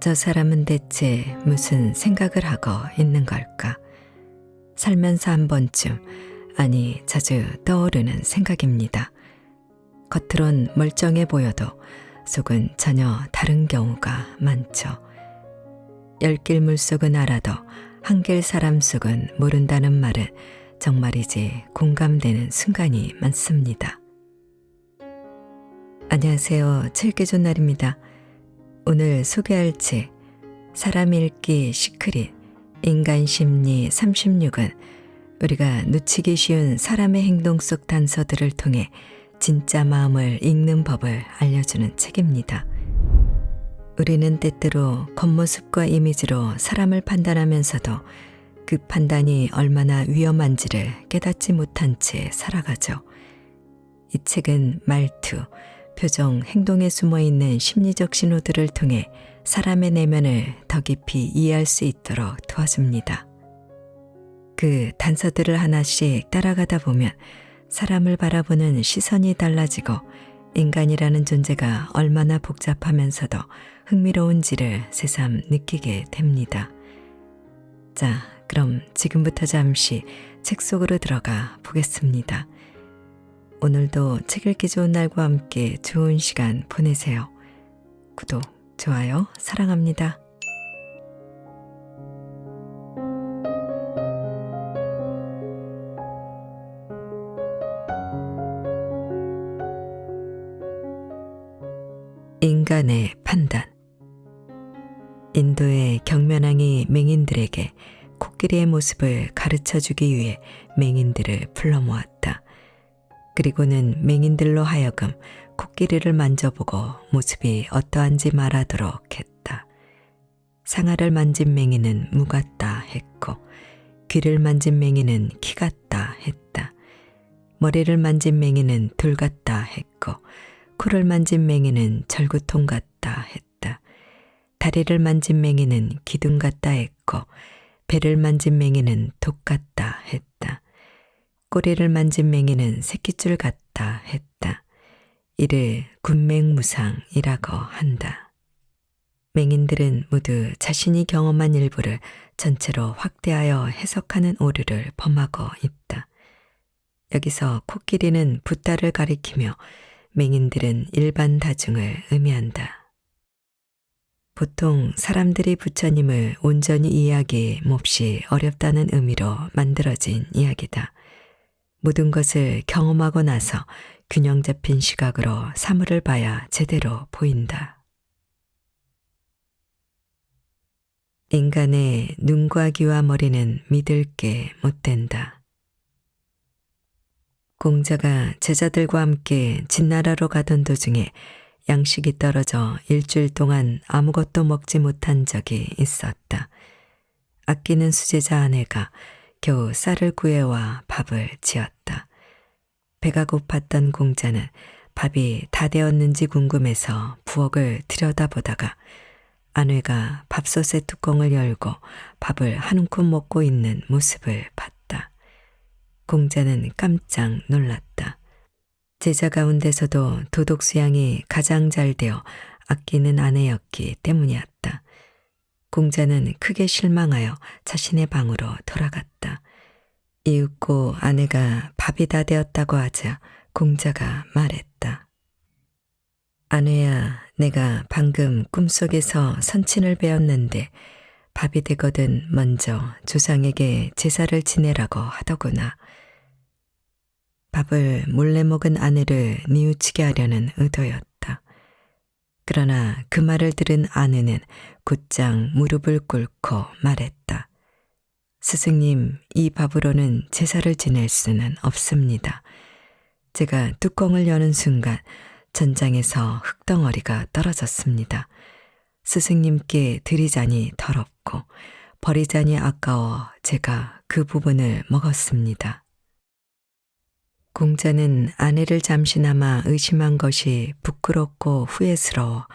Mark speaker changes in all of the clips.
Speaker 1: 저 사람은 대체 무슨 생각을 하고 있는 걸까? 살면서 한 번쯤, 아니 자주 떠오르는 생각입니다. 겉으론 멀쩡해 보여도 속은 전혀 다른 경우가 많죠. 열길 물속은 알아도 한길 사람 속은 모른다는 말은 정말이지 공감되는 순간이 많습니다. 안녕하세요. 책개조 날입니다. 오늘 소개할 책 사람 읽기 시크릿 인간 심리 36은 우리가 놓치기 쉬운 사람의 행동 속 단서들을 통해 진짜 마음을 읽는 법을 알려주는 책입니다. 우리는 때때로 겉모습과 이미지로 사람을 판단하면서도 그 판단이 얼마나 위험한지를 깨닫지 못한 채 살아가죠. 이 책은 말투, 표정, 행동에 숨어있는 심리적 신호들을 통해 사람의 내면을 더 깊이 이해할 수 있도록 도와줍니다. 그 단서들을 하나씩 따라가다 보면 사람을 바라보는 시선이 달라지고 인간이라는 존재가 얼마나 복잡하면서도 흥미로운지를 새삼 느끼게 됩니다. 자, 그럼 지금부터 잠시 책 속으로 들어가 보겠습니다. 오늘도 책 읽기 좋은 날과 함께 좋은 시간 보내세요. 구독, 좋아요, 사랑합니다. 인간의 판단. 인도의 경면왕이 맹인들에게 코끼리의 모습을 가르쳐주기 위해 맹인들을 불러 모았다. 그리고는 맹인들로 하여금 코끼리를 만져보고 모습이 어떠한지 말하도록 했다. 상아를 만진 맹인은 무 같다 했고 귀를 만진 맹인은 키 같다 했다. 머리를 만진 맹인은 돌 같다 했고 코를 만진 맹인은 절구통 같다 했다. 다리를 만진 맹인은 기둥 같다 했고 배를 만진 맹인은 독 같다 했다. 꼬리를 만진 맹인은 새끼줄 같다 했다. 이를 군맹무상이라고 한다. 맹인들은 모두 자신이 경험한 일부를 전체로 확대하여 해석하는 오류를 범하고 있다. 여기서 코끼리는 붓다를 가리키며 맹인들은 일반 다중을 의미한다. 보통 사람들이 부처님을 온전히 이해하기 몹시 어렵다는 의미로 만들어진 이야기다. 모든 것을 경험하고 나서 균형 잡힌 시각으로 사물을 봐야 제대로 보인다. 인간의 눈과 귀와 머리는 믿을 게 못 된다. 공자가 제자들과 함께 진나라로 가던 도중에 양식이 떨어져 일주일 동안 아무것도 먹지 못한 적이 있었다. 아끼는 수제자 아내가 겨우 쌀을 구해와 밥을 지었다. 배가 고팠던 공자는 밥이 다 되었는지 궁금해서 부엌을 들여다보다가 아내가 밥솥의 뚜껑을 열고 밥을 한 움큼 먹고 있는 모습을 봤다. 공자는 깜짝 놀랐다. 제자 가운데서도 도덕 수양이 가장 잘 되어 아끼는 아내였기 때문이었다. 공자는 크게 실망하여 자신의 방으로 돌아갔다. 이윽고 아내가 밥이 다 되었다고 하자 공자가 말했다. 아내야, 내가 방금 꿈속에서 선친을 배웠는데 밥이 되거든 먼저 조상에게 제사를 지내라고 하더구나. 밥을 몰래 먹은 아내를 뉘우치게 하려는 의도였다. 그러나 그 말을 들은 아내는 곧장 무릎을 꿇고 말했다. 스승님, 이 밥으로는 제사를 지낼 수는 없습니다. 제가 뚜껑을 여는 순간 전장에서 흙덩어리가 떨어졌습니다. 스승님께 드리자니 더럽고 버리자니 아까워 제가 그 부분을 먹었습니다. 공자는 아내를 잠시나마 의심한 것이 부끄럽고 후회스러워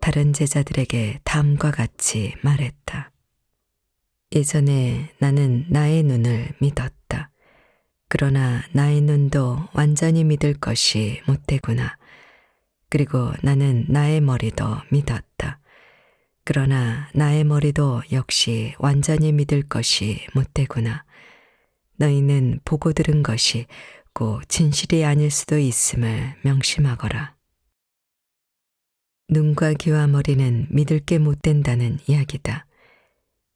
Speaker 1: 다른 제자들에게 다음과 같이 말했다. 예전에 나는 나의 눈을 믿었다. 그러나 나의 눈도 완전히 믿을 것이 못 되구나. 그리고 나는 나의 머리도 믿었다. 그러나 나의 머리도 역시 완전히 믿을 것이 못되구나. 너희는 보고 들은 것이 꼭 진실이 아닐 수도 있음을 명심하거라. 눈과 귀와 머리는 믿을 게 못된다는 이야기다.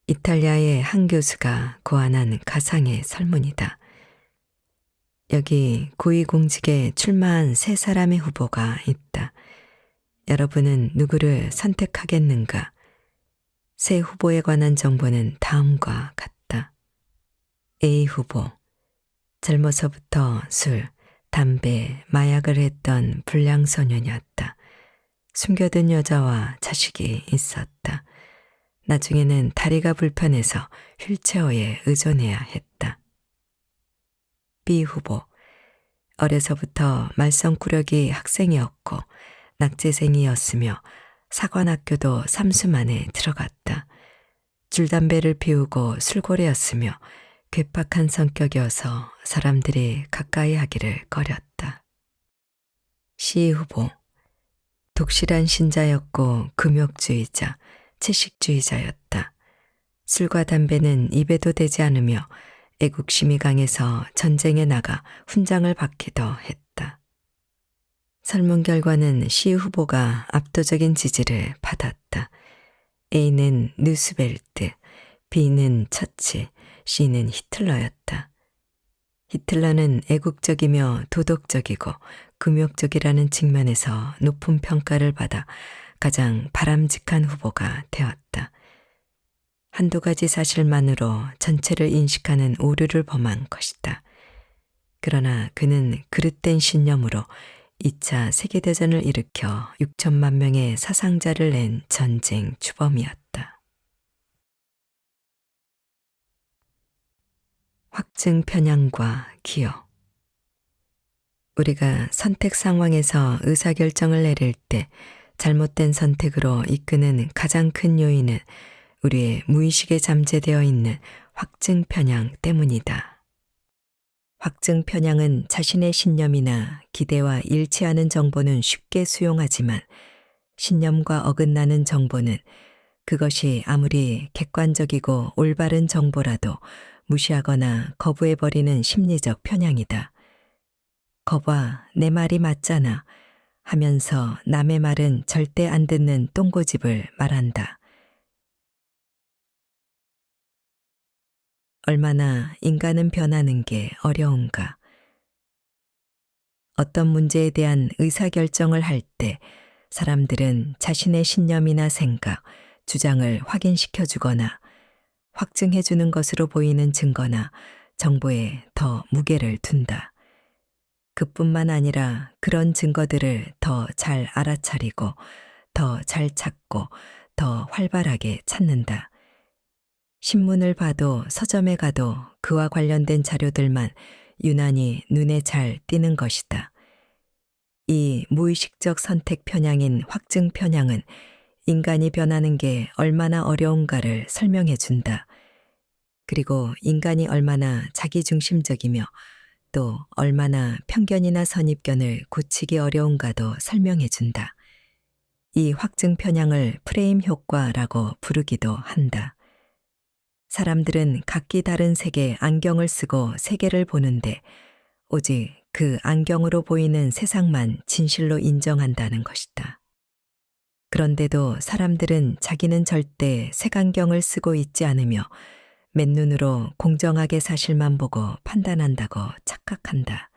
Speaker 1: 이탈리아의 한 교수가 고안한 가상의 설문이다. 여기 고위공직에 출마한 세 사람의 후보가 있다. 여러분은 누구를 선택하겠는가? 세 후보에 관한 정보는 다음과 같다. A 후보, 젊어서부터 술, 담배, 마약을 했던 불량소년이었다. 숨겨둔 여자와 자식이 있었다. 나중에는 다리가 불편해서 휠체어에 의존해야 했다. B 후보, 어려서부터 말썽꾸러기 학생이었고 낙제생이었으며 사관학교도 삼수만에 들어갔다. 줄담배를 피우고 술고래였으며 괴팍한 성격이어서 사람들이 가까이 하기를 꺼렸다. C 후보, 독실한 신자였고 금욕주의자, 채식주의자였다. 술과 담배는 입에도 대지 않으며 애국심이 강해서 전쟁에 나가 훈장을 받기도 했다. 설문 결과는 C 후보가 압도적인 지지를 받았다. A는 누스벨트, B는 처칠, C는 히틀러였다. 히틀러는 애국적이며 도덕적이고 금욕적이라는 측면에서 높은 평가를 받아 가장 바람직한 후보가 되었다. 한두 가지 사실만으로 전체를 인식하는 오류를 범한 것이다. 그러나 그는 그릇된 신념으로 2차 세계대전을 일으켜 6천만 명의 사상자를 낸 전쟁 주범이었다. 확증 편향과 기여. 우리가 선택 상황에서 의사결정을 내릴 때 잘못된 선택으로 이끄는 가장 큰 요인은 우리의 무의식에 잠재되어 있는 확증 편향 때문이다. 확증 편향은 자신의 신념이나 기대와 일치하는 정보는 쉽게 수용하지만 신념과 어긋나는 정보는 그것이 아무리 객관적이고 올바른 정보라도 무시하거나 거부해버리는 심리적 편향이다. 거봐, 내 말이 맞잖아 하면서 남의 말은 절대 안 듣는 똥고집을 말한다. 얼마나 인간은 변하는 게 어려운가. 어떤 문제에 대한 의사결정을 할 때 사람들은 자신의 신념이나 생각, 주장을 확인시켜 주거나 확증해 주는 것으로 보이는 증거나 정보에 더 무게를 둔다. 그뿐만 아니라 그런 증거들을 더 잘 알아차리고 더 잘 찾고 더 활발하게 찾는다. 신문을 봐도 서점에 가도 그와 관련된 자료들만 유난히 눈에 잘 띄는 것이다. 이 무의식적 선택 편향인 확증 편향은 인간이 변하는 게 얼마나 어려운가를 설명해 준다. 그리고 인간이 얼마나 자기중심적이며 또 얼마나 편견이나 선입견을 고치기 어려운가도 설명해 준다. 이 확증 편향을 프레임 효과라고 부르기도 한다. 사람들은 각기 다른 색의 안경을 쓰고 세계를 보는데 오직 그 안경으로 보이는 세상만 진실로 인정한다는 것이다. 그런데도 사람들은 자기는 절대 색안경을 쓰고 있지 않으며 맨눈으로 공정하게 사실만 보고 판단한다고 착각한다.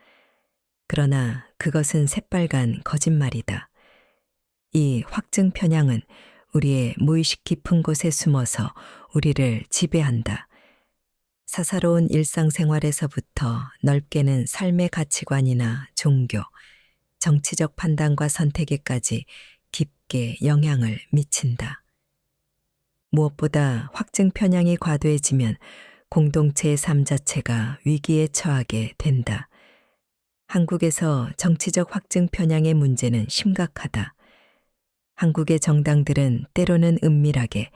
Speaker 1: 그러나 그것은 새빨간 거짓말이다. 이 확증 편향은 우리의 무의식 깊은 곳에 숨어서 우리를 지배한다. 사사로운 일상생활에서부터 넓게는 삶의 가치관이나 종교, 정치적 판단과 선택에까지 깊게 영향을 미친다. 무엇보다 확증 편향이 과도해지면 공동체의 삶 자체가 위기에 처하게 된다. 한국에서 정치적 확증 편향의 문제는 심각하다. 한국의 정당들은 때로는 은밀하게,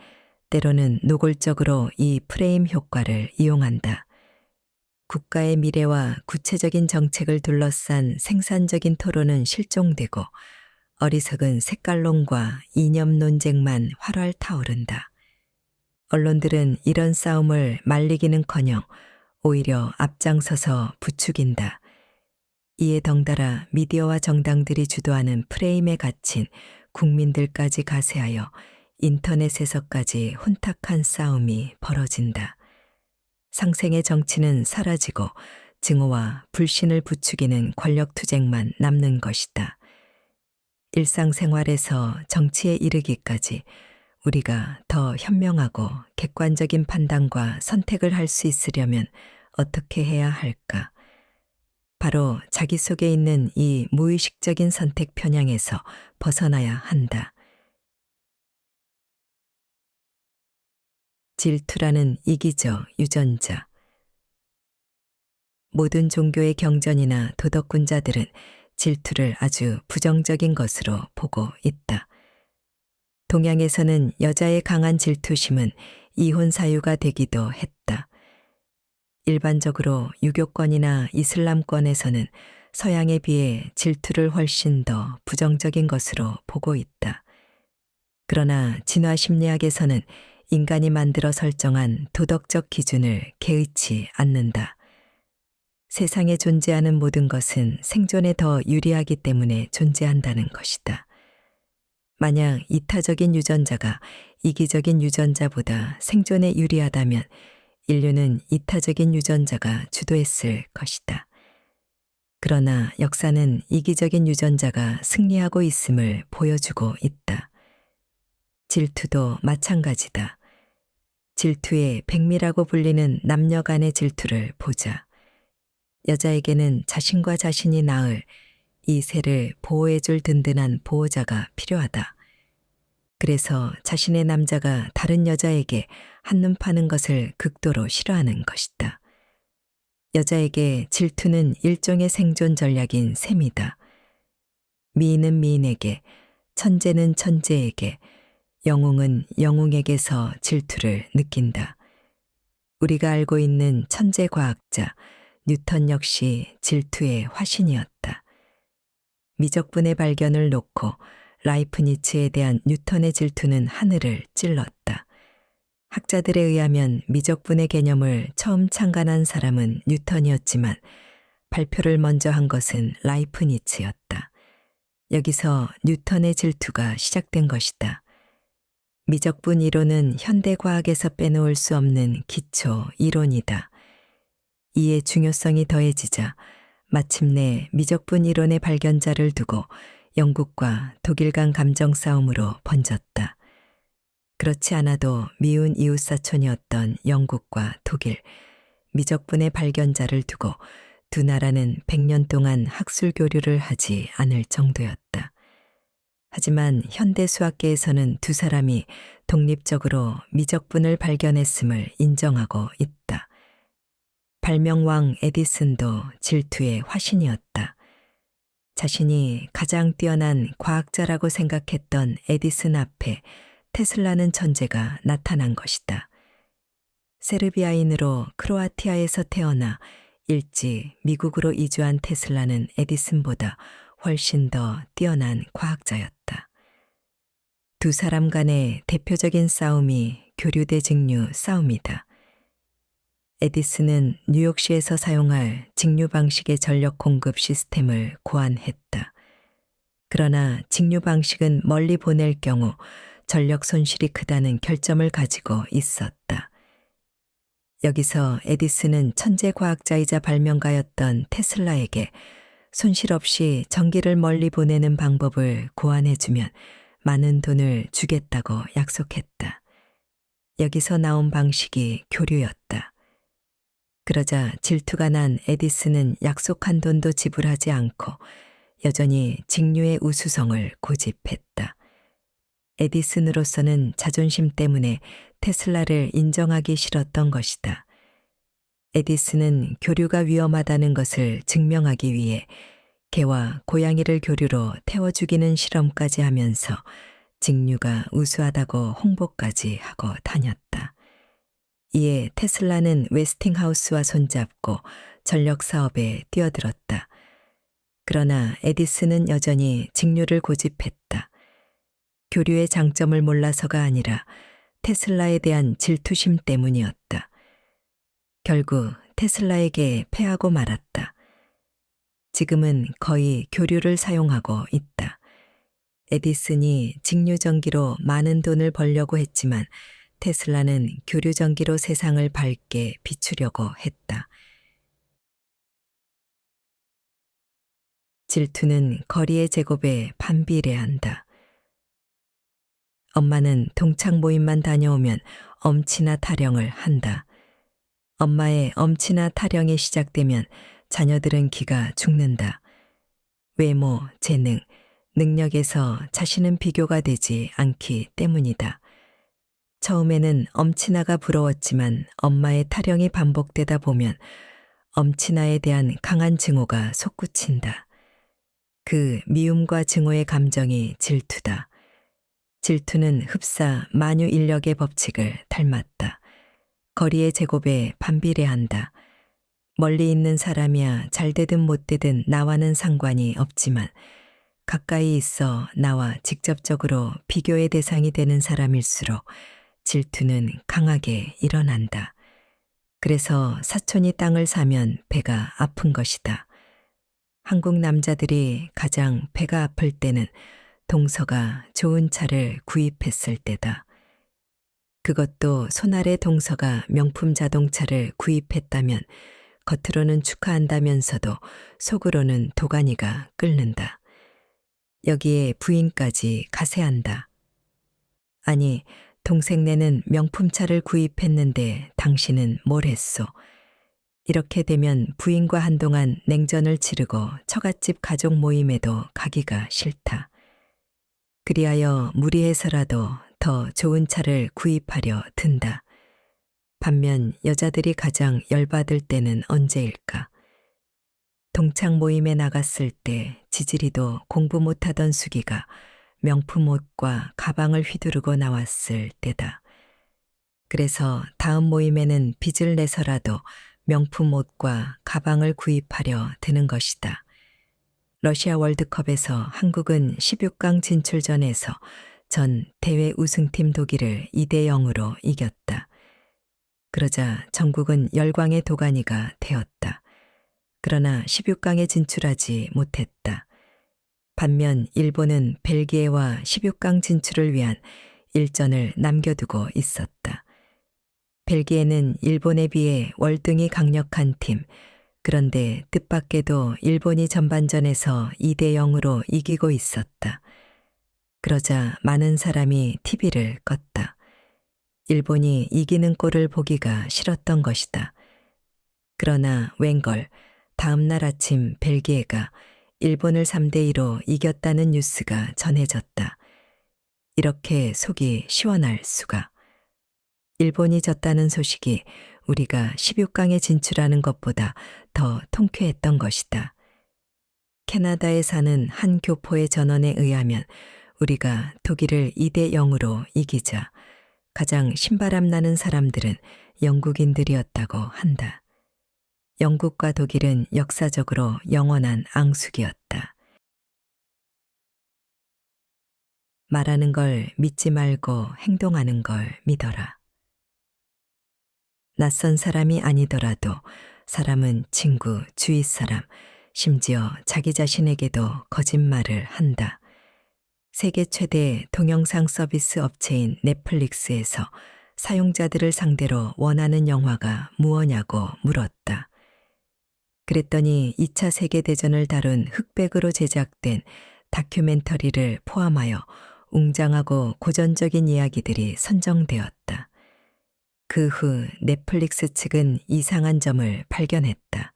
Speaker 1: 때로는 노골적으로 이 프레임 효과를 이용한다. 국가의 미래와 구체적인 정책을 둘러싼 생산적인 토론은 실종되고 어리석은 색깔론과 이념 논쟁만 활활 타오른다. 언론들은 이런 싸움을 말리기는커녕 오히려 앞장서서 부추긴다. 이에 덩달아 미디어와 정당들이 주도하는 프레임에 갇힌 국민들까지 가세하여 인터넷에서까지 혼탁한 싸움이 벌어진다. 상생의 정치는 사라지고 증오와 불신을 부추기는 권력투쟁만 남는 것이다. 일상생활에서 정치에 이르기까지 우리가 더 현명하고 객관적인 판단과 선택을 할 수 있으려면 어떻게 해야 할까? 바로 자기 속에 있는 이 무의식적인 선택 편향에서 벗어나야 한다. 질투라는 이기적 유전자. 모든 종교의 경전이나 도덕군자들은 질투를 아주 부정적인 것으로 보고 있다. 동양에서는 여자의 강한 질투심은 이혼 사유가 되기도 했다. 일반적으로 유교권이나 이슬람권에서는 서양에 비해 질투를 훨씬 더 부정적인 것으로 보고 있다. 그러나 진화 심리학에서는 인간이 만들어 설정한 도덕적 기준을 개의치 않는다. 세상에 존재하는 모든 것은 생존에 더 유리하기 때문에 존재한다는 것이다. 만약 이타적인 유전자가 이기적인 유전자보다 생존에 유리하다면 인류는 이타적인 유전자가 주도했을 것이다. 그러나 역사는 이기적인 유전자가 승리하고 있음을 보여주고 있다. 질투도 마찬가지다. 질투의 백미라고 불리는 남녀 간의 질투를 보자. 여자에게는 자신과 자신이 낳을 이 새를 보호해줄 든든한 보호자가 필요하다. 그래서 자신의 남자가 다른 여자에게 한눈 파는 것을 극도로 싫어하는 것이다. 여자에게 질투는 일종의 생존 전략인 셈이다. 미인은 미인에게, 천재는 천재에게, 영웅은 영웅에게서 질투를 느낀다. 우리가 알고 있는 천재 과학자 뉴턴 역시 질투의 화신이었다. 미적분의 발견을 놓고 라이프니츠에 대한 뉴턴의 질투는 하늘을 찔렀다. 학자들에 의하면 미적분의 개념을 처음 창간한 사람은 뉴턴이었지만 발표를 먼저 한 것은 라이프니츠였다. 여기서 뉴턴의 질투가 시작된 것이다. 미적분 이론은 현대 과학에서 빼놓을 수 없는 기초 이론이다. 이의 중요성이 더해지자 마침내 미적분 이론의 발견자를 두고 영국과 독일 간 감정 싸움으로 번졌다. 그렇지 않아도 미운 이웃사촌이었던 영국과 독일, 미적분의 발견자를 두고 두 나라는 100년 동안 학술 교류를 하지 않을 정도였다. 하지만 현대 수학계에서는 두 사람이 독립적으로 미적분을 발견했음을 인정하고 있다. 발명왕 에디슨도 질투의 화신이었다. 자신이 가장 뛰어난 과학자라고 생각했던 에디슨 앞에 테슬라는 천재가 나타난 것이다. 세르비아인으로 크로아티아에서 태어나 일찍 미국으로 이주한 테슬라는 에디슨보다 훨씬 더 뛰어난 과학자였다. 두 사람 간의 대표적인 싸움이 교류대직류 싸움이다. 에디슨은 뉴욕시에서 사용할 직류 방식의 전력 공급 시스템을 고안했다. 그러나 직류 방식은 멀리 보낼 경우 전력 손실이 크다는 결점을 가지고 있었다. 여기서 에디슨은 천재 과학자이자 발명가였던 테슬라에게 손실 없이 전기를 멀리 보내는 방법을 고안해주면 많은 돈을 주겠다고 약속했다. 여기서 나온 방식이 교류였다. 그러자 질투가 난 에디슨은 약속한 돈도 지불하지 않고 여전히 직류의 우수성을 고집했다. 에디슨으로서는 자존심 때문에 테슬라를 인정하기 싫었던 것이다. 에디슨은 교류가 위험하다는 것을 증명하기 위해 개와 고양이를 교류로 태워 죽이는 실험까지 하면서 직류가 우수하다고 홍보까지 하고 다녔다. 이에 테슬라는 웨스팅하우스와 손잡고 전력 사업에 뛰어들었다. 그러나 에디슨은 여전히 직류를 고집했다. 교류의 장점을 몰라서가 아니라 테슬라에 대한 질투심 때문이었다. 결국 테슬라에게 패하고 말았다. 지금은 거의 교류를 사용하고 있다. 에디슨이 직류전기로 많은 돈을 벌려고 했지만 테슬라는 교류전기로 세상을 밝게 비추려고 했다. 질투는 거리의 제곱에 반비례한다. 엄마는 동창 모임만 다녀오면 엄치나 타령을 한다. 엄마의 엄치나 타령이 시작되면 자녀들은 기가 죽는다. 외모, 재능, 능력에서 자신은 비교가 되지 않기 때문이다. 처음에는 엄친아가 부러웠지만 엄마의 타령이 반복되다 보면 엄친아에 대한 강한 증오가 솟구친다. 그 미움과 증오의 감정이 질투다. 질투는 흡사 만유인력의 법칙을 닮았다. 거리의 제곱에 반비례한다. 멀리 있는 사람이야 잘되든 못되든 나와는 상관이 없지만 가까이 있어 나와 직접적으로 비교의 대상이 되는 사람일수록 질투는 강하게 일어난다. 그래서 사촌이 땅을 사면 배가 아픈 것이다. 한국 남자들이 가장 배가 아플 때는 동서가 좋은 차를 구입했을 때다. 그것도 손아래 동서가 명품 자동차를 구입했다면 겉으로는 축하한다면서도 속으로는 도가니가 끓는다. 여기에 부인까지 가세한다. 아니, 동생네는 명품차를 구입했는데 당신은 뭘 했소? 이렇게 되면 부인과 한동안 냉전을 치르고 처갓집 가족 모임에도 가기가 싫다. 그리하여 무리해서라도 더 좋은 차를 구입하려 든다. 반면 여자들이 가장 열받을 때는 언제일까? 동창 모임에 나갔을 때 지지리도 공부 못하던 수기가 명품 옷과 가방을 휘두르고 나왔을 때다. 그래서 다음 모임에는 빚을 내서라도 명품 옷과 가방을 구입하려 드는 것이다. 러시아 월드컵에서 한국은 16강 진출전에서 전 대회 우승팀 독일을 2대0으로 이겼다. 그러자 전국은 열광의 도가니가 되었다. 그러나 16강에 진출하지 못했다. 반면 일본은 벨기에와 16강 진출을 위한 일전을 남겨두고 있었다. 벨기에는 일본에 비해 월등히 강력한 팀, 그런데 뜻밖에도 일본이 전반전에서 2대0으로 이기고 있었다. 그러자 많은 사람이 TV를 껐다. 일본이 이기는 꼴을 보기가 싫었던 것이다. 그러나 웬걸 다음 날 아침 벨기에가 일본을 3대2로 이겼다는 뉴스가 전해졌다. 이렇게 속이 시원할 수가. 일본이 졌다는 소식이 우리가 16강에 진출하는 것보다 더 통쾌했던 것이다. 캐나다에 사는 한 교포의 전언에 의하면 우리가 독일을 2대0으로 이기자 가장 신바람 나는 사람들은 영국인들이었다고 한다. 영국과 독일은 역사적으로 영원한 앙숙이었다. 말하는 걸 믿지 말고 행동하는 걸 믿어라. 낯선 사람이 아니더라도 사람은 친구, 주위 사람, 심지어 자기 자신에게도 거짓말을 한다. 세계 최대 동영상 서비스 업체인 넷플릭스에서 사용자들을 상대로 원하는 영화가 무엇냐고 물었다. 그랬더니 2차 세계대전을 다룬 흑백으로 제작된 다큐멘터리를 포함하여 웅장하고 고전적인 이야기들이 선정되었다. 그 후 넷플릭스 측은 이상한 점을 발견했다.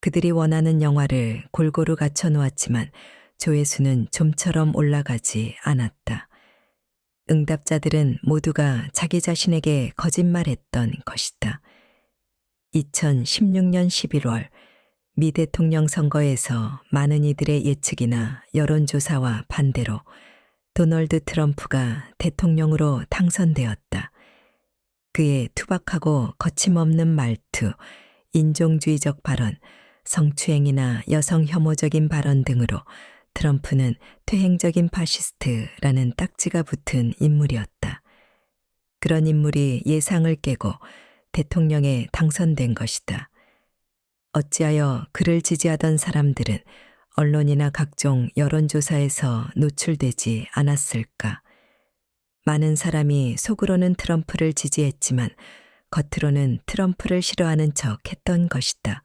Speaker 1: 그들이 원하는 영화를 골고루 갖춰 놓았지만 조회수는 좀처럼 올라가지 않았다. 응답자들은 모두가 자기 자신에게 거짓말했던 것이다. 2016년 11월 미 대통령 선거에서 많은 이들의 예측이나 여론조사와 반대로 도널드 트럼프가 대통령으로 당선되었다. 그의 투박하고 거침없는 말투, 인종주의적 발언, 성추행이나 여성 혐오적인 발언 등으로 트럼프는 퇴행적인 파시스트라는 딱지가 붙은 인물이었다. 그런 인물이 예상을 깨고 대통령에 당선된 것이다. 어찌하여 그를 지지하던 사람들은 언론이나 각종 여론조사에서 노출되지 않았을까? 많은 사람이 속으로는 트럼프를 지지했지만 겉으로는 트럼프를 싫어하는 척 했던 것이다.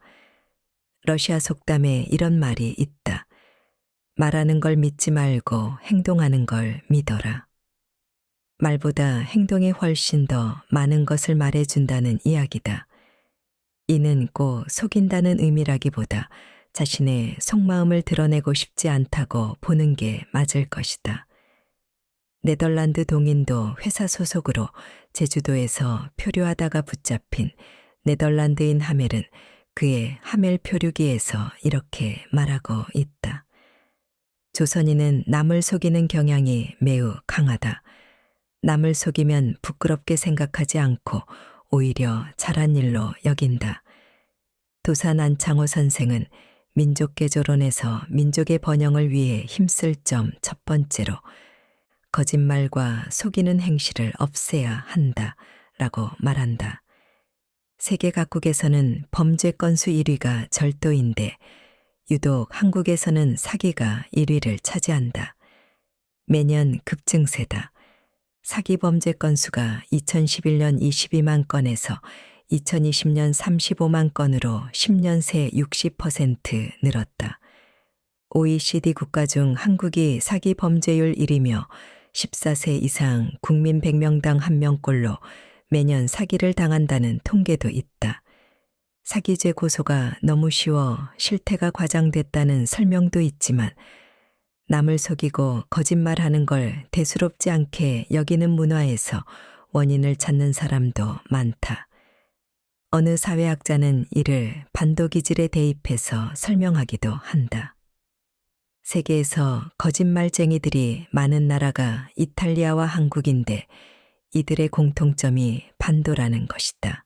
Speaker 1: 러시아 속담에 이런 말이 있다. 말하는 걸 믿지 말고 행동하는 걸 믿어라. 말보다 행동이 훨씬 더 많은 것을 말해준다는 이야기다. 이는 꼭 속인다는 의미라기보다 자신의 속마음을 드러내고 싶지 않다고 보는 게 맞을 것이다. 네덜란드 동인도 회사 소속으로 제주도에서 표류하다가 붙잡힌 네덜란드인 하멜은 그의 하멜 표류기에서 이렇게 말하고 있다. 조선인은 남을 속이는 경향이 매우 강하다. 남을 속이면 부끄럽게 생각하지 않고 오히려 잘한 일로 여긴다. 도산 안창호 선생은 민족개조론에서 민족의 번영을 위해 힘쓸 점 첫 번째로 거짓말과 속이는 행실을 없애야 한다 라고 말한다. 세계 각국에서는 범죄 건수 1위가 절도인데 유독 한국에서는 사기가 1위를 차지한다. 매년 급증세다. 사기 범죄 건수가 2011년 22만 건에서 2020년 35만 건으로 10년 새 60% 늘었다. OECD 국가 중 한국이 사기 범죄율 1위며 14세 이상 국민 100명당 1명꼴로 매년 사기를 당한다는 통계도 있다. 사기죄 고소가 너무 쉬워 실태가 과장됐다는 설명도 있지만 남을 속이고 거짓말하는 걸 대수롭지 않게 여기는 문화에서 원인을 찾는 사람도 많다. 어느 사회학자는 이를 반도기질에 대입해서 설명하기도 한다. 세계에서 거짓말쟁이들이 많은 나라가 이탈리아와 한국인데 이들의 공통점이 반도라는 것이다.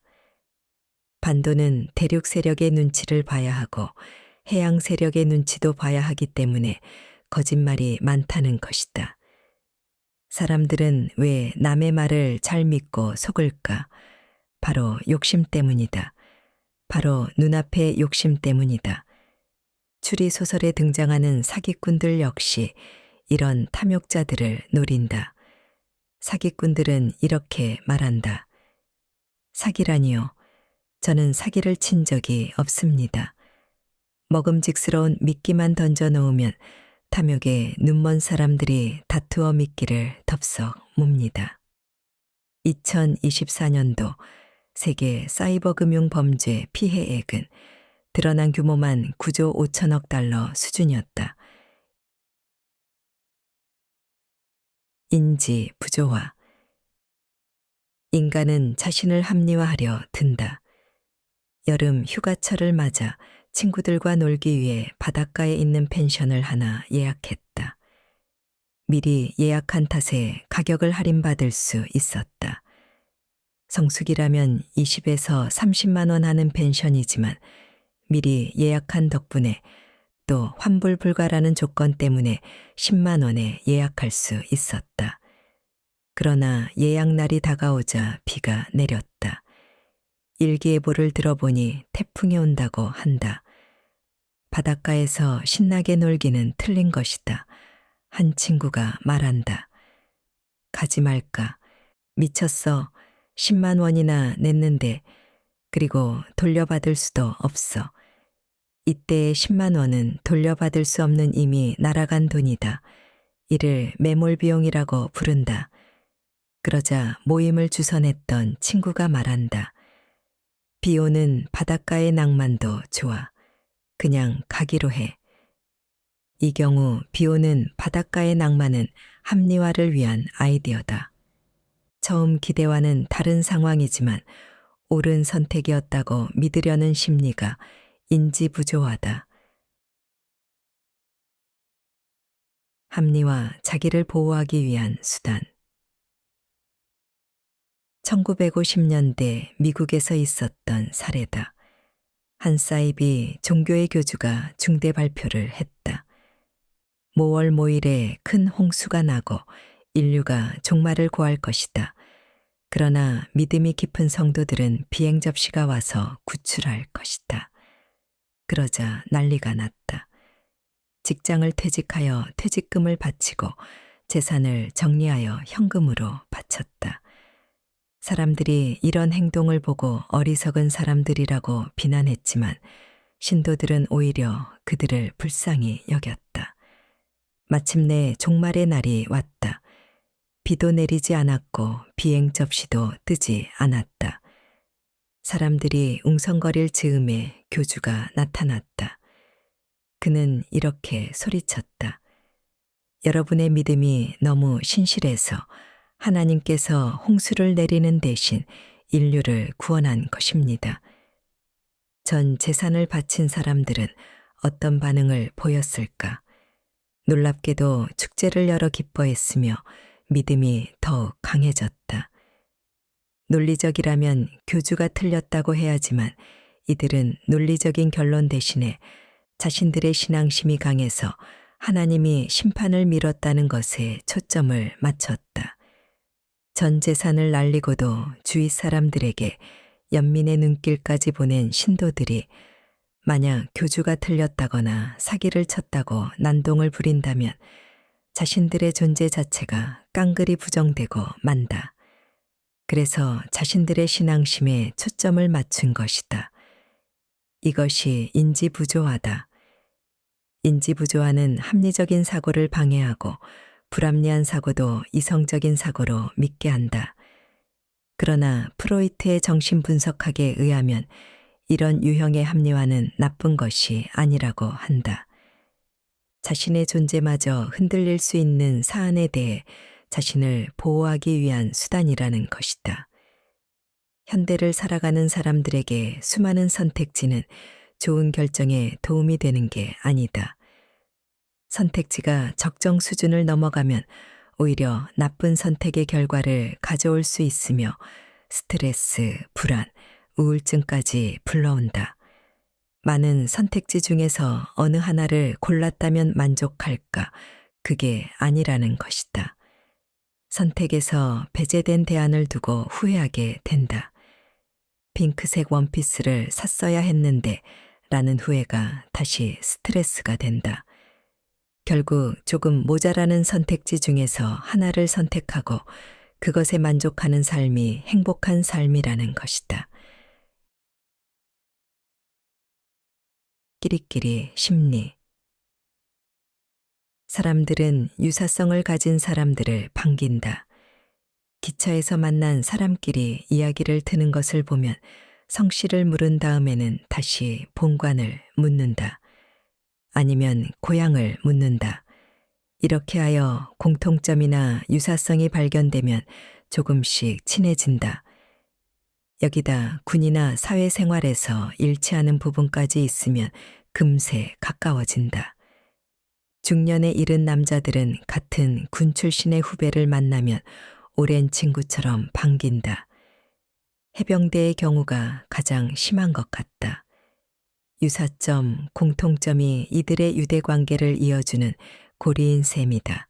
Speaker 1: 반도는 대륙 세력의 눈치를 봐야 하고 해양 세력의 눈치도 봐야 하기 때문에 거짓말이 많다는 것이다. 사람들은 왜 남의 말을 잘 믿고 속을까? 바로 욕심 때문이다. 바로 눈앞의 욕심 때문이다. 추리소설에 등장하는 사기꾼들 역시 이런 탐욕자들을 노린다. 사기꾼들은 이렇게 말한다. 사기라니요. 저는 사기를 친 적이 없습니다. 먹음직스러운 미끼만 던져놓으면 탐욕에 눈먼 사람들이 다투어 미끼를 덥석 뭅니다. 2024년도 세계 사이버 금융 범죄 피해액은 드러난 규모만 9조 5천억 달러 수준이었다. 인지 부조화. 인간은 자신을 합리화하려 든다. 여름 휴가철을 맞아 친구들과 놀기 위해 바닷가에 있는 펜션을 하나 예약했다. 미리 예약한 탓에 가격을 할인받을 수 있었다. 성수기라면 20에서 30만 원 하는 펜션이지만 미리 예약한 덕분에 또 환불 불가라는 조건 때문에 10만 원에 예약할 수 있었다. 그러나 예약 날이 다가오자 비가 내렸다. 일기예보를 들어보니 태풍이 온다고 한다. 바닷가에서 신나게 놀기는 틀린 것이다. 한 친구가 말한다. 가지 말까? 미쳤어. 10만 원이나 냈는데 그리고 돌려받을 수도 없어. 이때의 10만 원은 돌려받을 수 없는 이미 날아간 돈이다. 이를 매몰 비용이라고 부른다. 그러자 모임을 주선했던 친구가 말한다. 비 오는 바닷가의 낭만도 좋아. 그냥 가기로 해. 이 경우 비 오는 바닷가의 낭만은 합리화를 위한 아이디어다. 처음 기대와는 다른 상황이지만 옳은 선택이었다고 믿으려는 심리가 인지부조하다. 합리화, 자기를 보호하기 위한 수단. 1950년대 미국에서 있었던 사례다. 한 사이비 종교의 교주가 중대 발표를 했다. 모월 모일에 큰 홍수가 나고 인류가 종말을 고할 것이다. 그러나 믿음이 깊은 성도들은 비행 접시가 와서 구출할 것이다. 그러자 난리가 났다. 직장을 퇴직하여 퇴직금을 바치고 재산을 정리하여 현금으로 바쳤다. 사람들이 이런 행동을 보고 어리석은 사람들이라고 비난했지만 신도들은 오히려 그들을 불쌍히 여겼다. 마침내 종말의 날이 왔다. 비도 내리지 않았고 비행 접시도 뜨지 않았다. 사람들이 웅성거릴 즈음에 교주가 나타났다. 그는 이렇게 소리쳤다. 여러분의 믿음이 너무 신실해서 하나님께서 홍수를 내리는 대신 인류를 구원한 것입니다. 전 재산을 바친 사람들은 어떤 반응을 보였을까? 놀랍게도 축제를 열어 기뻐했으며 믿음이 더욱 강해졌다. 논리적이라면 교주가 틀렸다고 해야지만 이들은 논리적인 결론 대신에 자신들의 신앙심이 강해서 하나님이 심판을 미뤘다는 것에 초점을 맞췄다. 전 재산을 날리고도 주위 사람들에게 연민의 눈길까지 보낸 신도들이 만약 교주가 틀렸다거나 사기를 쳤다고 난동을 부린다면 자신들의 존재 자체가 깡그리 부정되고 만다. 그래서 자신들의 신앙심에 초점을 맞춘 것이다. 이것이 인지부조화다. 인지부조화는 합리적인 사고를 방해하고 불합리한 사고도 이성적인 사고로 믿게 한다. 그러나 프로이트의 정신분석학에 의하면 이런 유형의 합리화는 나쁜 것이 아니라고 한다. 자신의 존재마저 흔들릴 수 있는 사안에 대해 자신을 보호하기 위한 수단이라는 것이다. 현대를 살아가는 사람들에게 수많은 선택지는 좋은 결정에 도움이 되는 게 아니다. 선택지가 적정 수준을 넘어가면 오히려 나쁜 선택의 결과를 가져올 수 있으며 스트레스, 불안, 우울증까지 불러온다. 많은 선택지 중에서 어느 하나를 골랐다면 만족할까? 그게 아니라는 것이다. 선택에서 배제된 대안을 두고 후회하게 된다. 핑크색 원피스를 샀어야 했는데 라는 후회가 다시 스트레스가 된다. 결국 조금 모자라는 선택지 중에서 하나를 선택하고 그것에 만족하는 삶이 행복한 삶이라는 것이다. 끼리끼리 심리. 사람들은 유사성을 가진 사람들을 반긴다. 기차에서 만난 사람끼리 이야기를 트는 것을 보면 성씨를 물은 다음에는 다시 본관을 묻는다. 아니면 고향을 묻는다. 이렇게 하여 공통점이나 유사성이 발견되면 조금씩 친해진다. 여기다 군이나 사회생활에서 일치하는 부분까지 있으면 금세 가까워진다. 중년에 이른 남자들은 같은 군 출신의 후배를 만나면 오랜 친구처럼 반긴다. 해병대의 경우가 가장 심한 것 같다. 유사점, 공통점이 이들의 유대관계를 이어주는 고리인 셈이다.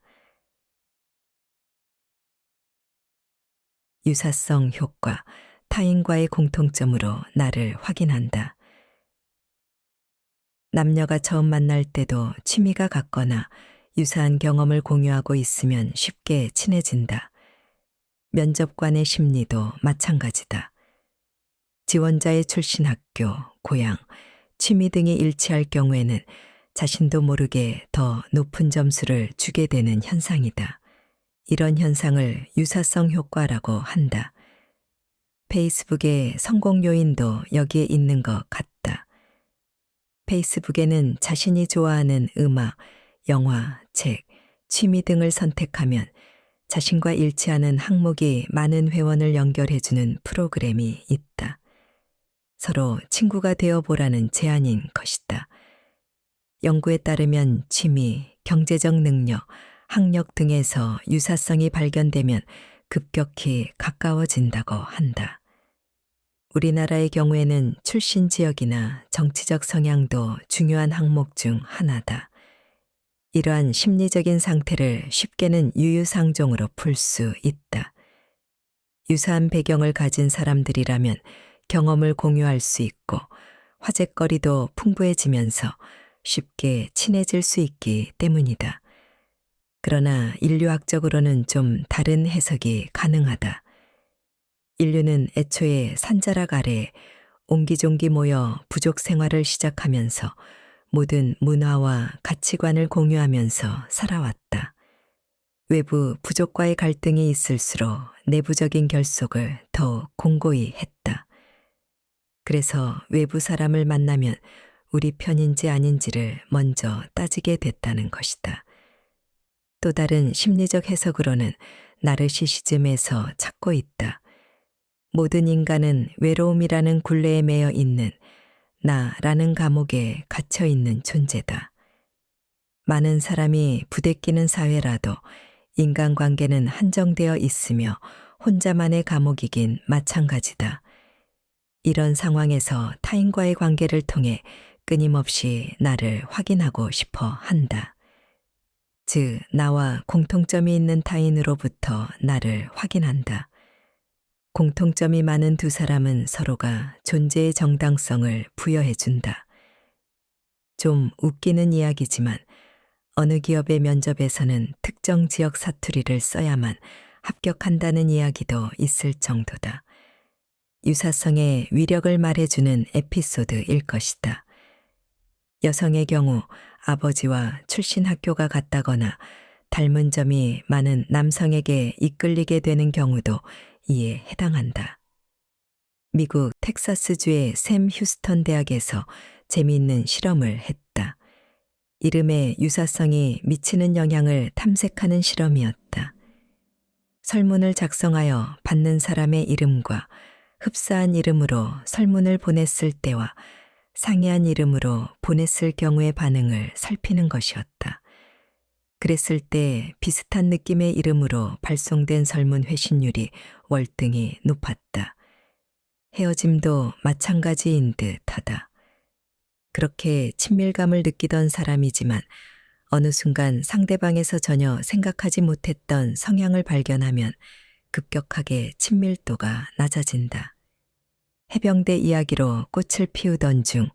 Speaker 1: 유사성 효과, 타인과의 공통점으로 나를 확인한다. 남녀가 처음 만날 때도 취미가 같거나 유사한 경험을 공유하고 있으면 쉽게 친해진다. 면접관의 심리도 마찬가지다. 지원자의 출신 학교, 고향, 취미 등이 일치할 경우에는 자신도 모르게 더 높은 점수를 주게 되는 현상이다. 이런 현상을 유사성 효과라고 한다. 페이스북의 성공 요인도 여기에 있는 것 같다. 페이스북에는 자신이 좋아하는 음악, 영화, 책, 취미 등을 선택하면 자신과 일치하는 항목이 많은 회원을 연결해주는 프로그램이 있다. 서로 친구가 되어보라는 제안인 것이다. 연구에 따르면 취미, 경제적 능력, 학력 등에서 유사성이 발견되면 급격히 가까워진다고 한다. 우리나라의 경우에는 출신 지역이나 정치적 성향도 중요한 항목 중 하나다. 이러한 심리적인 상태를 쉽게는 유유상종으로 풀 수 있다. 유사한 배경을 가진 사람들이라면 경험을 공유할 수 있고 화제거리도 풍부해지면서 쉽게 친해질 수 있기 때문이다. 그러나 인류학적으로는 좀 다른 해석이 가능하다. 인류는 애초에 산자락 아래 옹기종기 모여 부족 생활을 시작하면서 모든 문화와 가치관을 공유하면서 살아왔다. 외부 부족과의 갈등이 있을수록 내부적인 결속을 더 공고히 했다. 그래서 외부 사람을 만나면 우리 편인지 아닌지를 먼저 따지게 됐다는 것이다. 또 다른 심리적 해석으로는 나르시시즘에서 찾고 있다. 모든 인간은 외로움이라는 굴레에 매여 있는 나라는 감옥에 갇혀 있는 존재다. 많은 사람이 부대끼는 사회라도 인간관계는 한정되어 있으며 혼자만의 감옥이긴 마찬가지다. 이런 상황에서 타인과의 관계를 통해 끊임없이 나를 확인하고 싶어 한다. 즉, 나와 공통점이 있는 타인으로부터 나를 확인한다. 공통점이 많은 두 사람은 서로가 존재의 정당성을 부여해준다. 좀 웃기는 이야기지만 어느 기업의 면접에서는 특정 지역 사투리를 써야만 합격한다는 이야기도 있을 정도다. 유사성의 위력을 말해주는 에피소드일 것이다. 여성의 경우 아버지와 출신 학교가 같다거나 닮은 점이 많은 남성에게 이끌리게 되는 경우도 이에 해당한다. 미국 텍사스주의 샘 휴스턴 대학에서 재미있는 실험을 했다. 이름의 유사성이 미치는 영향을 탐색하는 실험이었다. 설문을 작성하여 받는 사람의 이름과 흡사한 이름으로 설문을 보냈을 때와 상이한 이름으로 보냈을 경우의 반응을 살피는 것이었다. 그랬을 때 비슷한 느낌의 이름으로 발송된 설문 회신율이 월등히 높았다. 헤어짐도 마찬가지인 듯하다. 그렇게 친밀감을 느끼던 사람이지만 어느 순간 상대방에서 전혀 생각하지 못했던 성향을 발견하면 급격하게 친밀도가 낮아진다. 해병대 이야기로 꽃을 피우던 중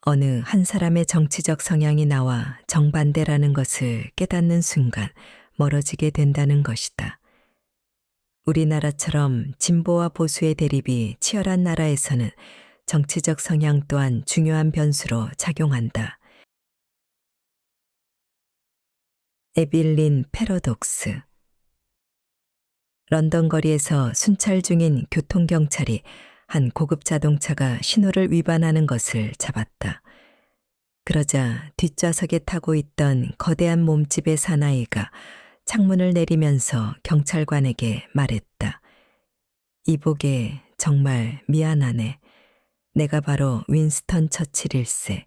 Speaker 1: 어느 한 사람의 정치적 성향이 나와 정반대라는 것을 깨닫는 순간 멀어지게 된다는 것이다. 우리나라처럼 진보와 보수의 대립이 치열한 나라에서는 정치적 성향 또한 중요한 변수로 작용한다. 에빌린 패러독스. 런던 거리에서 순찰 중인 교통경찰이 한 고급 자동차가 신호를 위반하는 것을 잡았다. 그러자 뒷좌석에 타고 있던 거대한 몸집의 사나이가 창문을 내리면서 경찰관에게 말했다. 이보게 정말 미안하네. 내가 바로 윈스턴 처칠일세.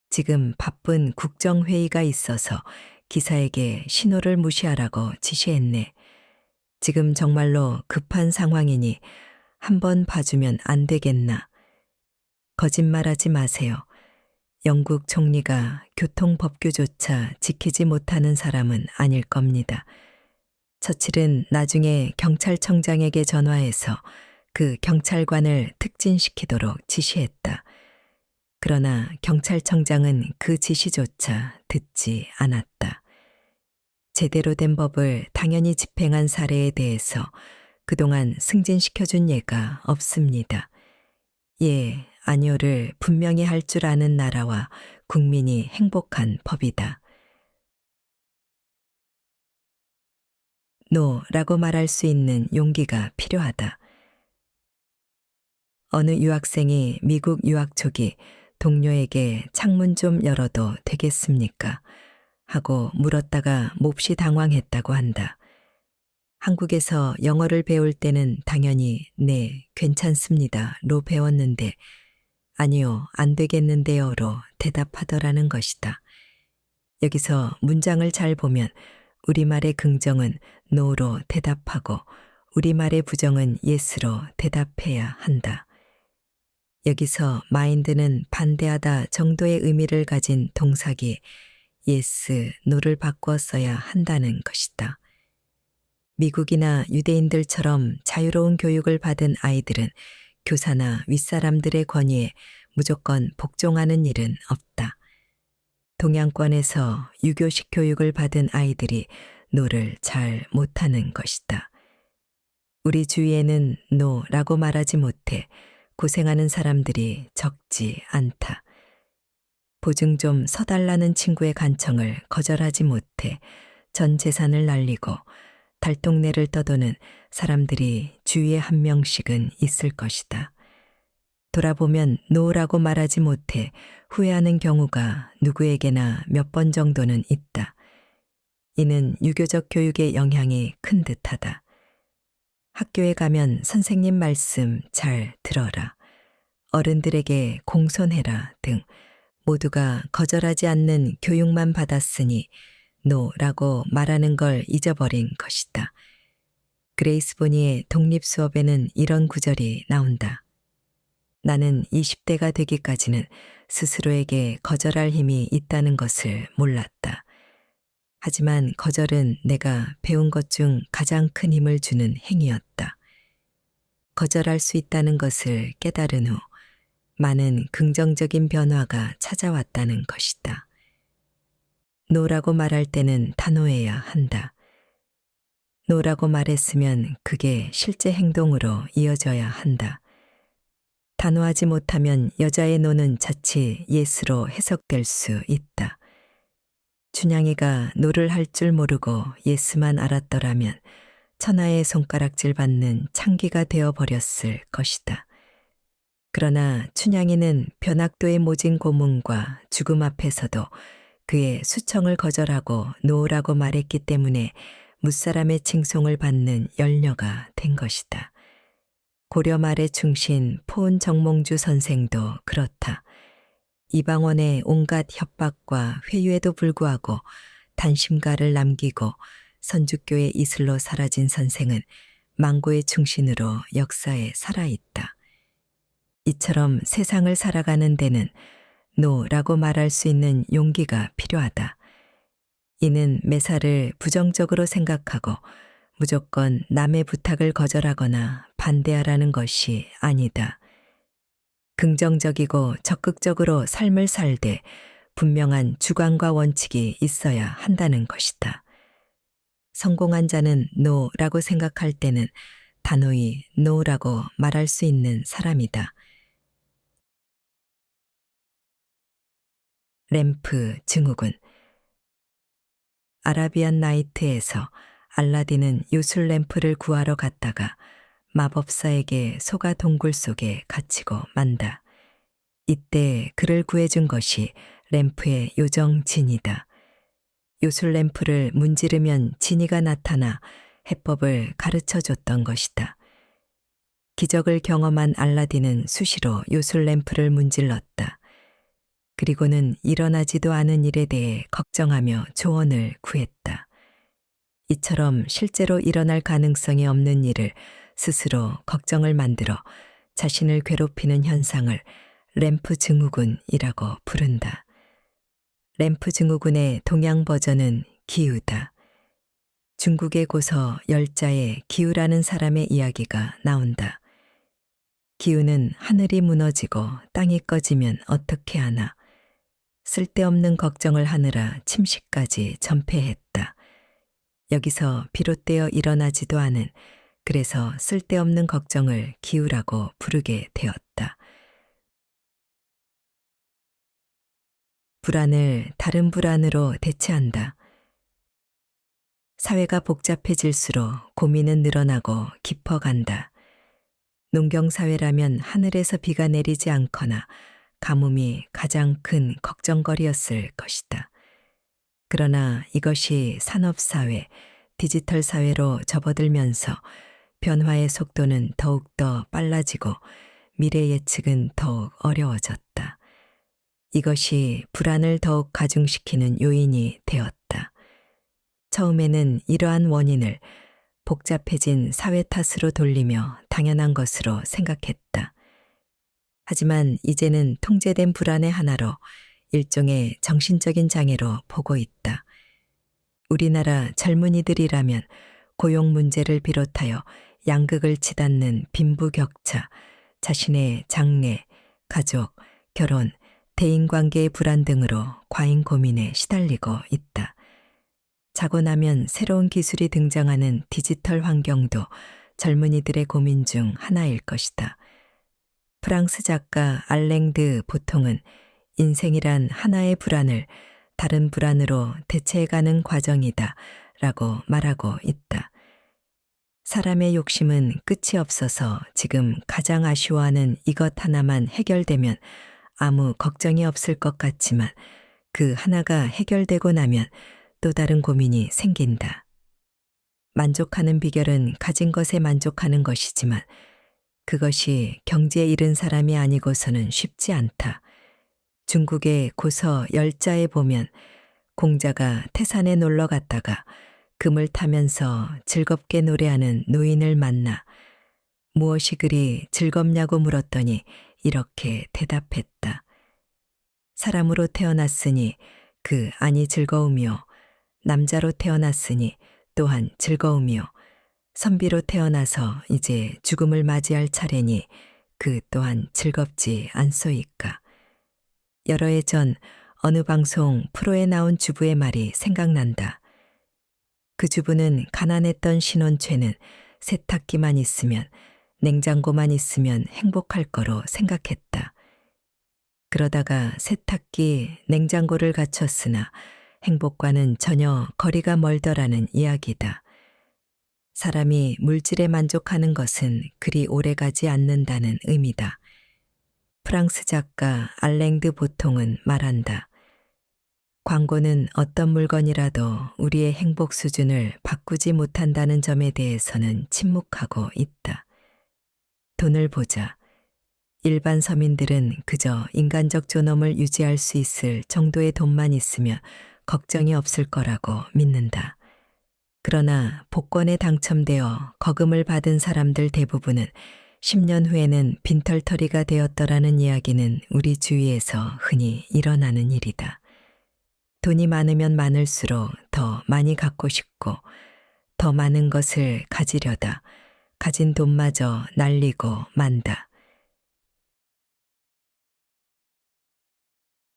Speaker 1: 지금 바쁜 국정회의가 있어서 기사에게 신호를 무시하라고 지시했네. 지금 정말로 급한 상황이니 한번 봐주면 안 되겠나. 거짓말하지 마세요. 영국 총리가 교통법규조차 지키지 못하는 사람은 아닐 겁니다. 처칠은 나중에 경찰청장에게 전화해서 그 경찰관을 특진시키도록 지시했다. 그러나 경찰청장은 그 지시조차 듣지 않았다. 제대로 된 법을 당연히 집행한 사례에 대해서 그동안 승진시켜준 예가 없습니다. 예, 아니요를 분명히 할 줄 아는 나라와 국민이 행복한 법이다. 노라고 말할 수 있는 용기가 필요하다. 어느 유학생이 미국 유학 초기 동료에게 창문 좀 열어도 되겠습니까? 하고 물었다가 몹시 당황했다고 한다. 한국에서 영어를 배울 때는 당연히 네, 괜찮습니다로 배웠는데 아니요, 안 되겠는데요로 대답하더라는 것이다. 여기서 문장을 잘 보면 우리말의 긍정은 no로 대답하고 우리말의 부정은 yes로 대답해야 한다. 여기서 마인드는 반대하다 정도의 의미를 가진 동사기 yes, no를 바꾸어 써야 한다는 것이다. 미국이나 유대인들처럼 자유로운 교육을 받은 아이들은 교사나 윗사람들의 권위에 무조건 복종하는 일은 없다. 동양권에서 유교식 교육을 받은 아이들이 노를 잘 못하는 것이다. 우리 주위에는 노라고 말하지 못해 고생하는 사람들이 적지 않다. 보증 좀 서달라는 친구의 간청을 거절하지 못해 전 재산을 날리고 달동네를 떠도는 사람들이 주위에 한 명씩은 있을 것이다. 돌아보면 노라고 말하지 못해 후회하는 경우가 누구에게나 몇 번 정도는 있다. 이는 유교적 교육의 영향이 큰 듯하다. 학교에 가면 선생님 말씀 잘 들어라, 어른들에게 공손해라 등 모두가 거절하지 않는 교육만 받았으니 노라고 말하는 걸 잊어버린 것이다. 그레이스 보니의 독립 수업에는 이런 구절이 나온다. 나는 20대가 되기까지는 스스로에게 거절할 힘이 있다는 것을 몰랐다. 하지만 거절은 내가 배운 것 중 가장 큰 힘을 주는 행위였다. 거절할 수 있다는 것을 깨달은 후 많은 긍정적인 변화가 찾아왔다는 것이다. 노라고 말할 때는 단호해야 한다. 노라고 말했으면 그게 실제 행동으로 이어져야 한다. 단호하지 못하면 여자의 노는 자칫 예스로 해석될 수 있다. 춘향이가 노를 할 줄 모르고 예스만 알았더라면 천하의 손가락질 받는 창기가 되어버렸을 것이다. 그러나 춘향이는 변학도의 모진 고문과 죽음 앞에서도 그의 수청을 거절하고 노라고 말했기 때문에 무사람의 칭송을 받는 열녀가 된 것이다. 고려 말의 충신 포은 정몽주 선생도 그렇다. 이방원의 온갖 협박과 회유에도 불구하고 단심가를 남기고 선주교의 이슬로 사라진 선생은 망고의 충신으로 역사에 살아있다. 이처럼 세상을 살아가는 데는 노라고 말할 수 있는 용기가 필요하다. 이는 매사를 부정적으로 생각하고 무조건 남의 부탁을 거절하거나 반대하라는 것이 아니다. 긍정적이고 적극적으로 삶을 살되 분명한 주관과 원칙이 있어야 한다는 것이다. 성공한 자는 노라고 생각할 때는 단호히 노라고 말할 수 있는 사람이다. 램프 증후군. 아라비안 나이트에서 알라딘은 요술 램프를 구하러 갔다가 마법사에게 소가 동굴 속에 갇히고 만다. 이때 그를 구해준 것이 램프의 요정 지니다. 요술 램프를 문지르면 지니가 나타나 해법을 가르쳐 줬던 것이다. 기적을 경험한 알라딘은 수시로 요술 램프를 문질렀다. 그리고는 일어나지도 않은 일에 대해 걱정하며 조언을 구했다. 이처럼 실제로 일어날 가능성이 없는 일을 스스로 걱정을 만들어 자신을 괴롭히는 현상을 램프 증후군이라고 부른다. 램프 증후군의 동양 버전은 기우다. 중국의 고서 열자에 기우라는 사람의 이야기가 나온다. 기우는 하늘이 무너지고 땅이 꺼지면 어떻게 하나. 쓸데없는 걱정을 하느라 침식까지 전폐했다. 여기서 비롯되어 일어나지도 않은, 그래서 쓸데없는 걱정을 기우라고 부르게 되었다. 불안을 다른 불안으로 대체한다. 사회가 복잡해질수록 고민은 늘어나고 깊어간다. 농경사회라면 하늘에서 비가 내리지 않거나 가뭄이 가장 큰 걱정거리였을 것이다. 그러나 이것이 산업사회, 디지털 사회로 접어들면서 변화의 속도는 더욱더 빨라지고 미래 예측은 더욱 어려워졌다. 이것이 불안을 더욱 가중시키는 요인이 되었다. 처음에는 이러한 원인을 복잡해진 사회 탓으로 돌리며 당연한 것으로 생각했다. 하지만 이제는 통제된 불안의 하나로 일종의 정신적인 장애로 보고 있다. 우리나라 젊은이들이라면 고용 문제를 비롯하여 양극을 치닫는 빈부격차, 자신의 장래, 가족, 결혼, 대인관계의 불안 등으로 과잉 고민에 시달리고 있다. 자고 나면 새로운 기술이 등장하는 디지털 환경도 젊은이들의 고민 중 하나일 것이다. 프랑스 작가 알랭 드 보통은 인생이란 하나의 불안을 다른 불안으로 대체해가는 과정이다 라고 말하고 있다. 사람의 욕심은 끝이 없어서 지금 가장 아쉬워하는 이것 하나만 해결되면 아무 걱정이 없을 것 같지만 그 하나가 해결되고 나면 또 다른 고민이 생긴다. 만족하는 비결은 가진 것에 만족하는 것이지만 그것이 경지에 이른 사람이 아니고서는 쉽지 않다. 중국의 고서 열자에 보면 공자가 태산에 놀러 갔다가 금을 타면서 즐겁게 노래하는 노인을 만나 무엇이 그리 즐겁냐고 물었더니 이렇게 대답했다. 사람으로 태어났으니 그 안이 즐거우며 남자로 태어났으니 또한 즐거우며 선비로 태어나서 이제 죽음을 맞이할 차례니 그 또한 즐겁지 않소이까. 여러 해 전 어느 방송 프로에 나온 주부의 말이 생각난다. 그 주부는 가난했던 신혼초에는 세탁기만 있으면, 냉장고만 있으면 행복할 거로 생각했다. 그러다가 세탁기, 냉장고를 갖췄으나 행복과는 전혀 거리가 멀더라는 이야기다. 사람이 물질에 만족하는 것은 그리 오래가지 않는다는 의미다. 프랑스 작가 알랭 드 보통은 말한다. 광고는 어떤 물건이라도 우리의 행복 수준을 바꾸지 못한다는 점에 대해서는 침묵하고 있다. 돈을 보자. 일반 서민들은 그저 인간적 존엄을 유지할 수 있을 정도의 돈만 있으면 걱정이 없을 거라고 믿는다. 그러나 복권에 당첨되어 거금을 받은 사람들 대부분은 10년 후에는 빈털터리가 되었더라는 이야기는 우리 주위에서 흔히 일어나는 일이다. 돈이 많으면 많을수록 더 많이 갖고 싶고 더 많은 것을 가지려다 가진 돈마저 날리고 만다.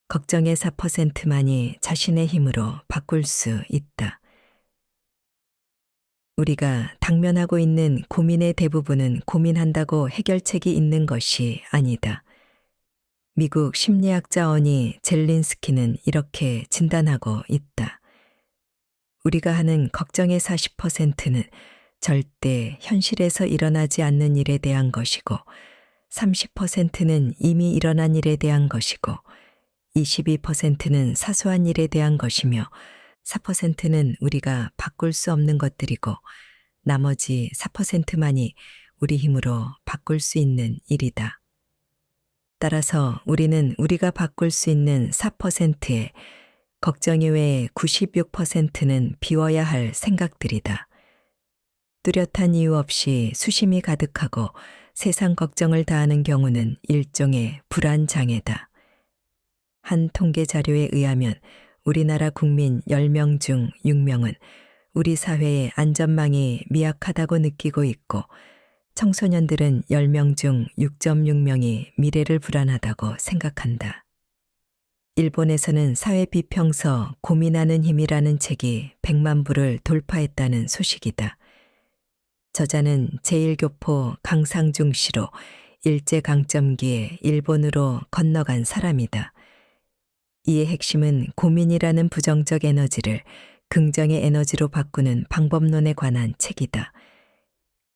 Speaker 1: 걱정의 4%만이 자신의 힘으로 바꿀 수 있다. 우리가 당면하고 있는 고민의 대부분은 고민한다고 해결책이 있는 것이 아니다. 미국 심리학자 어니 젤린스키는 이렇게 진단하고 있다. 우리가 하는 걱정의 40%는 절대 현실에서 일어나지 않는 일에 대한 것이고 30%는 이미 일어난 일에 대한 것이고 22%는 사소한 일에 대한 것이며 4%는 우리가 바꿀 수 없는 것들이고 나머지 4%만이 우리 힘으로 바꿀 수 있는 일이다. 따라서 우리는 우리가 바꿀 수 있는 4%에 걱정 이외의 96%는 비워야 할 생각들이다. 뚜렷한 이유 없이 수심이 가득하고 세상 걱정을 다하는 경우는 일종의 불안장애다. 한 통계 자료에 의하면 우리나라 국민 10명 중 6명은 우리 사회의 안전망이 미약하다고 느끼고 있고 청소년들은 10명 중 6.6명이 미래를 불안하다고 생각한다. 일본에서는 사회 비평서 고민하는 힘이라는 책이 100만 부를 돌파했다는 소식이다. 저자는 제1교포 강상중 씨로 일제강점기에 일본으로 건너간 사람이다. 이의 핵심은 고민이라는 부정적 에너지를 긍정의 에너지로 바꾸는 방법론에 관한 책이다.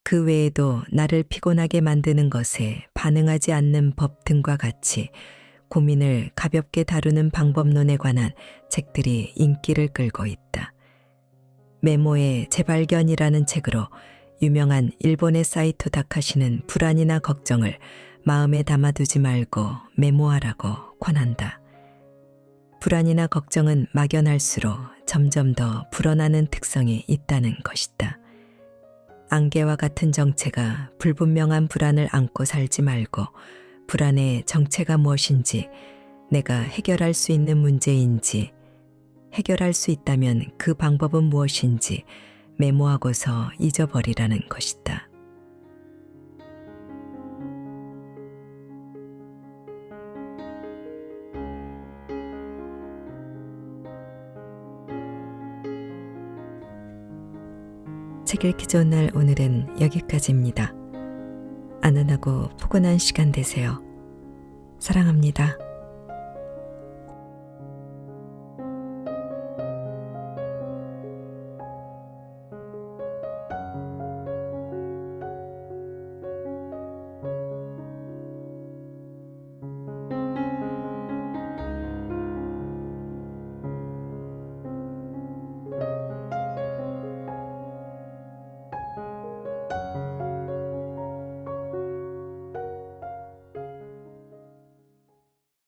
Speaker 1: 그 외에도 나를 피곤하게 만드는 것에 반응하지 않는 법 등과 같이 고민을 가볍게 다루는 방법론에 관한 책들이 인기를 끌고 있다. 메모의 재발견이라는 책으로 유명한 일본의 사이토 다카시는 불안이나 걱정을 마음에 담아두지 말고 메모하라고 권한다. 불안이나 걱정은 막연할수록 점점 더 불어나는 특성이 있다는 것이다. 안개와 같은 정체가 불분명한 불안을 안고 살지 말고 불안의 정체가 무엇인지, 내가 해결할 수 있는 문제인지, 해결할 수 있다면 그 방법은 무엇인지 메모하고서 잊어버리라는 것이다. 책 읽기 좋은 날 오늘은 여기까지입니다. 안전하고 포근한 시간 되세요. 사랑합니다.